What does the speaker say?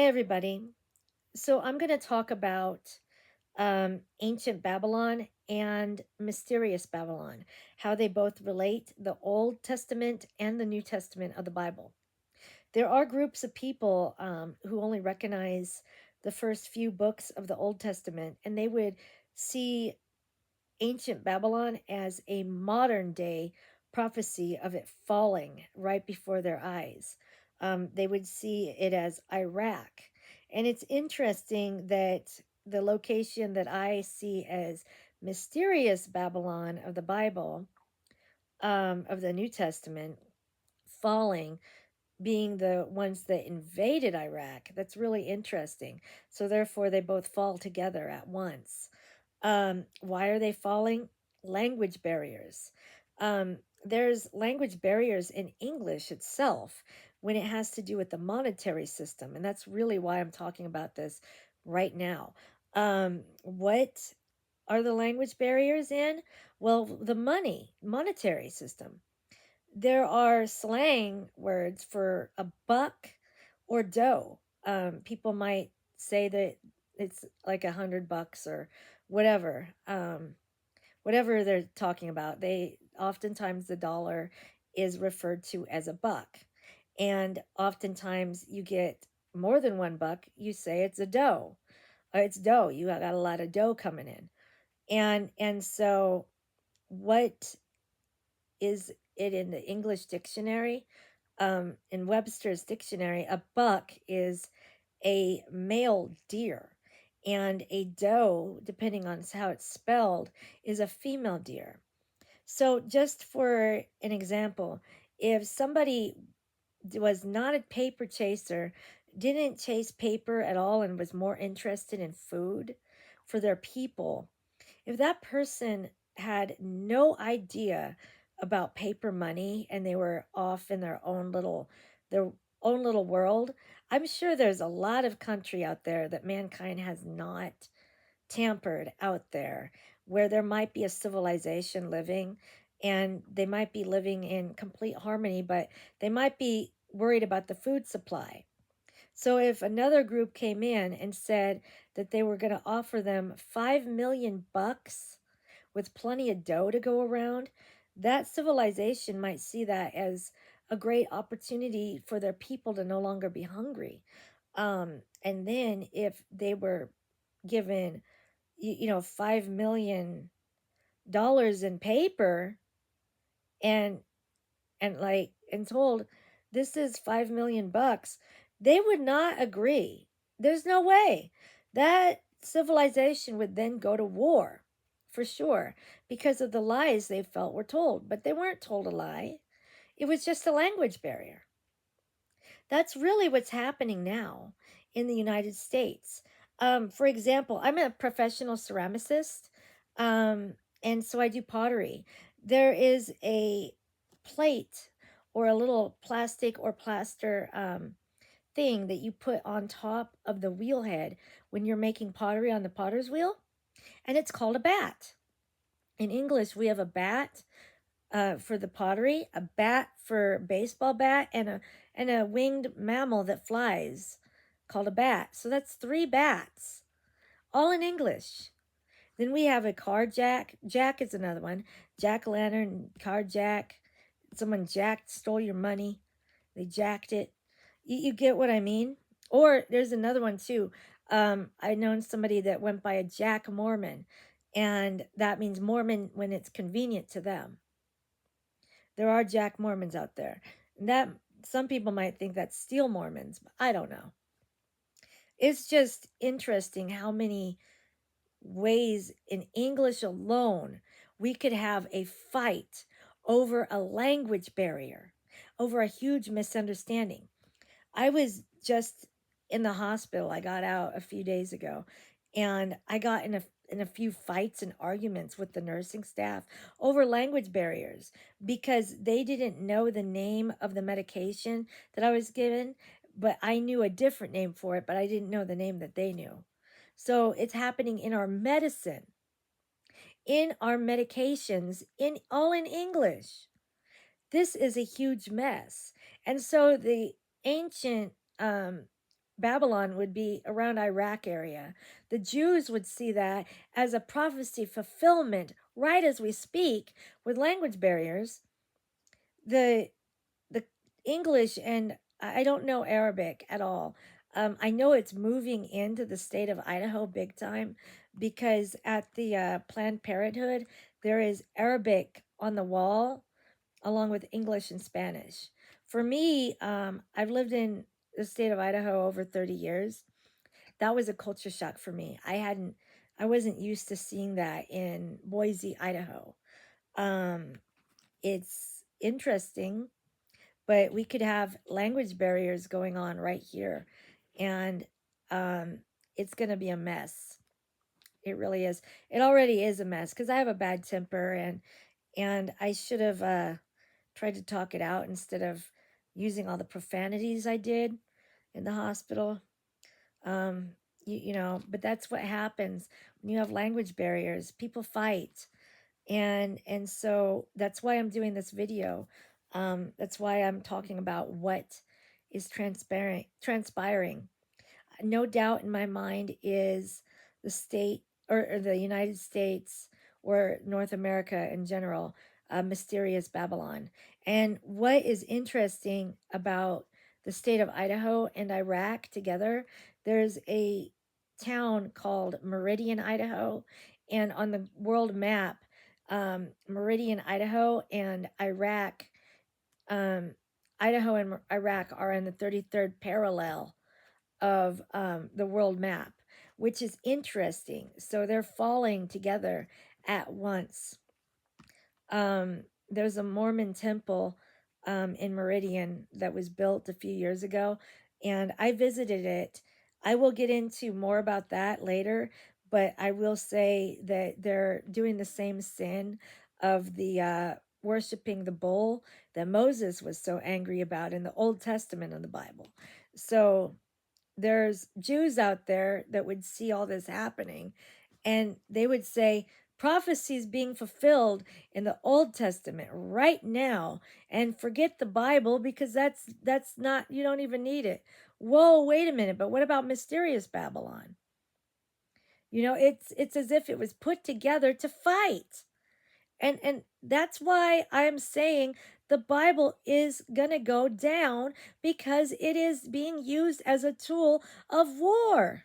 everybody. So I'm going to talk about ancient Babylon and mysterious Babylon, how they both relate the Old Testament and the New Testament of the Bible. There are groups of people who only recognize the first few books of the Old Testament, and they would see ancient Babylon as a modern day prophecy of it falling right before their eyes. They would see it as Iraq. And it's interesting that the location that I see as mysterious Babylon of the Bible, of the New Testament, falling, being the ones that invaded Iraq. That's really interesting. So, therefore, they both fall together at once. Why are they falling? Language barriers. There's language barriers in English itself when it has to do with the monetary system. And that's really why I'm talking about this right now. What are the language barriers in? Well, the monetary system. There are slang words for a buck or dough. People might say that it's like $100 or whatever. Whatever they're talking about. They oftentimes the dollar is referred to as a buck. And oftentimes you get more than $1, you say it's a dough. It's dough. You got a lot of dough coming in. And so what is it in the English dictionary? In Webster's dictionary, a buck is a male deer, and a doe, depending on how it's spelled, is a female deer. So, just for an example, if somebody was not a paper chaser, didn't chase paper at all, and was more interested in food for their people, if that person had no idea about paper money and they were off in their own little world, I'm sure there's a lot of country out there that mankind has not tampered out there, where there might be a civilization living, and they might be living in complete harmony, but they might be worried about the food supply. So if another group came in and said that they were going to offer them 5 million bucks with plenty of dough to go around, that civilization might see that as a great opportunity for their people to no longer be hungry. And then if they were given, $5 million in paper, and and told this is 5 million bucks, they would not agree. There's no way. That civilization would then go to war for sure, because of the lies they felt were told, but they weren't told a lie. It was just a language barrier. That's really what's happening now in the United States. For example, I'm a professional ceramicist, um, and so I do pottery. There is a plate or a little plastic or plaster thing that you put on top of the wheel head when you're making pottery on the potter's wheel, and it's called a bat. In English, we have a bat for the pottery, a bat for baseball bat, and a winged mammal that flies called a bat. So that's three bats, all in English. Then we have a car jack. Jack is another one. Jack o' lantern, car jack. Someone stole your money. They jacked it. You get what I mean? Or there's another one too. I known somebody that went by a Jack Mormon, and that means Mormon when it's convenient to them. There are Jack Mormons out there. And that some people might think that's steel Mormons, but I don't know. It's just interesting how many ways in English alone we could have a fight over a language barrier, over a huge misunderstanding. I was just in the hospital. I got out a few days ago, and I got in a few fights and arguments with the nursing staff over language barriers, because they didn't know the name of the medication that I was given, but I knew a different name for it, but I didn't know the name that they knew. So it's happening in our medicine, in our medications, in all in English. This is a huge mess. And so the ancient Babylon would be around Iraq area. The Jews would see that as a prophecy fulfillment right as we speak with language barriers. The the English, and I don't know Arabic at all. I know it's moving into the state of Idaho big time because at the Planned Parenthood, there is Arabic on the wall along with English and Spanish. For me, I've lived in the state of Idaho over 30 years. That was a culture shock for me. I wasn't used to seeing that in Boise, Idaho. Um, it's interesting, but we could have language barriers going on right here, and um, it's going to be a mess. It really is. It already is a mess because I have a bad temper, and I should have tried to talk it out instead of using all the profanities I did in the hospital. Um, you know, but that's what happens when you have language barriers. People fight, and so that's why I'm doing this video. That's why I'm talking about what is transpiring. No doubt in my mind is the state, or the United States, or North America in general, mysterious Babylon. And what is interesting about the state of Idaho and Iraq together, there's a town called Meridian, Idaho, and on the world map, Meridian, Idaho, and Iraq, um, Idaho and Iraq are in the 33rd parallel of the world map, which is interesting. So they're falling together at once. There's a Mormon temple in Meridian that was built a few years ago, and I visited it. I will get into more about that later, but I will say that they're doing the same sin of the worshiping the bull that Moses was so angry about in the Old Testament of the Bible. So there's Jews out there that would see all this happening, and they would say prophecies being fulfilled in the Old Testament right now, and forget the Bible because that's not, you don't even need it. Whoa, wait a minute, but what about mysterious Babylon? You know, it's as if it was put together to fight. And that's why I'm saying the Bible is going to go down because it is being used as a tool of war.